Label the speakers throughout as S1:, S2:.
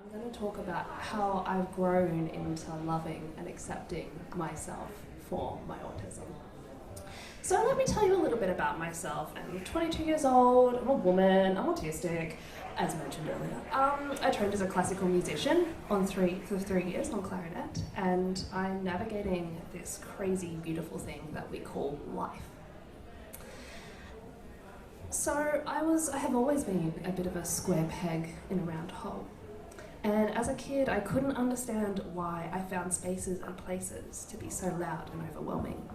S1: I'm going to talk about how I've grown into loving and accepting myself for my autism. So let me tell you a little bit about myself. I'm 22 years old, I'm a woman, I'm autistic, as mentioned earlier. I trained as a classical musician for 3 years on clarinet, and I'm navigating this crazy, beautiful thing that we call life. So I have always been a bit of a square peg in a round hole. And as a kid, I couldn't understand why I found spaces and places to be so loud and overwhelming.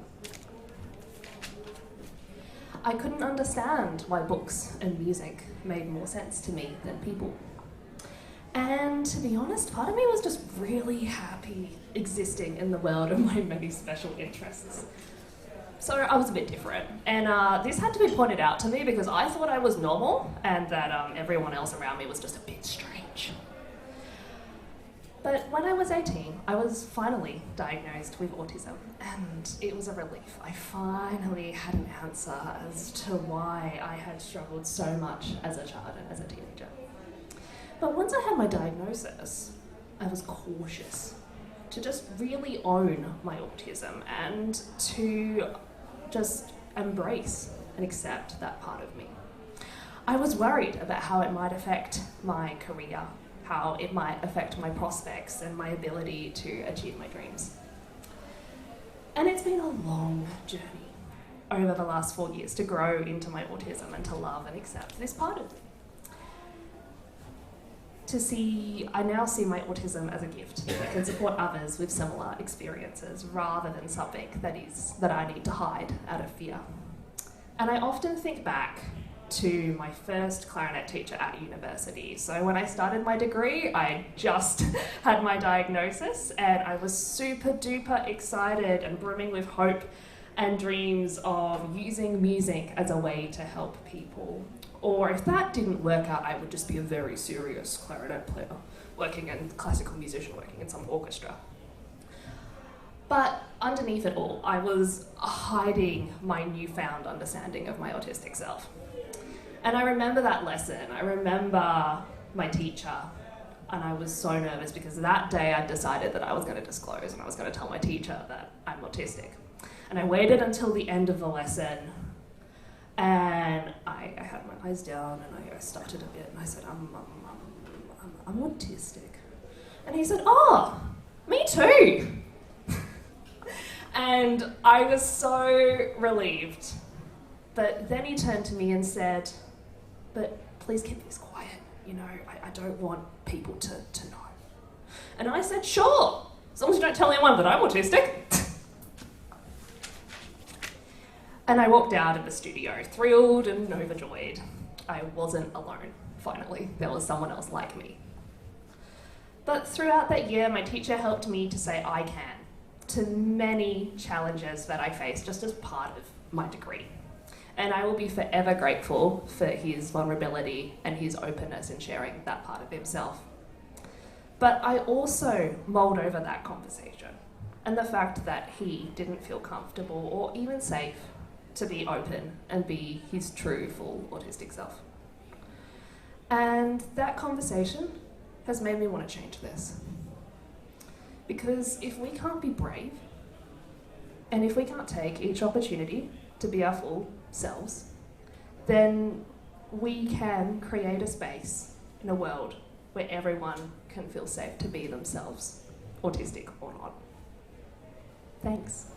S1: I couldn't understand why books and music made more sense to me than people. And to be honest, part of me was just really happy existing in the world of my many special interests. So I was a bit different, and this had to be pointed out to me because I thought I was normal and that everyone else around me was just a bit strange. But when I was 18, I was finally diagnosed with autism, and it was a relief. I finally had an answer as to why I had struggled so much as a child and as a teenager. But once I had my diagnosis, I was cautious to just really own my autism and to just embrace and accept that part of me. I was worried about how it might affect my career, how it might affect my prospects and my ability to achieve my dreams. And it's been a long journey over the last 4 years to grow into my autism and to love and accept this part of me. I now see my autism as a gift that can support others with similar experiences rather than something that I need to hide out of fear. And I often think back to my first clarinet teacher at university. So when I started my degree, I just had my diagnosis and I was super duper excited and brimming with hope and dreams of using music as a way to help people. Or if that didn't work out, I would just be a very serious clarinet player, classical musician working in some orchestra. But underneath it all, I was hiding my newfound understanding of my autistic self. And I remember that lesson. I remember my teacher, and I was so nervous because that day I decided that I was going to disclose and I was going to tell my teacher that I'm autistic. And I waited until the end of the lesson, and I had my eyes down and I started a bit and I said, I'm autistic. And he said, oh, me too. And I was so relieved. But then he turned to me and said, but please keep this quiet. I don't want people to know. And I said, sure, as long as you don't tell anyone that I'm autistic. And I walked out of the studio, thrilled and overjoyed. I wasn't alone, finally. There was someone else like me. But throughout that year, my teacher helped me to say I can to many challenges that I faced just as part of my degree. And I will be forever grateful for his vulnerability and his openness in sharing that part of himself. But I also mulled over that conversation and the fact that he didn't feel comfortable or even safe to be open and be his true, full autistic self. And that conversation has made me want to change this. Because if we can't be brave, and if we can't take each opportunity to be our full selves, then we can create a space in a world where everyone can feel safe to be themselves, autistic or not. Thanks.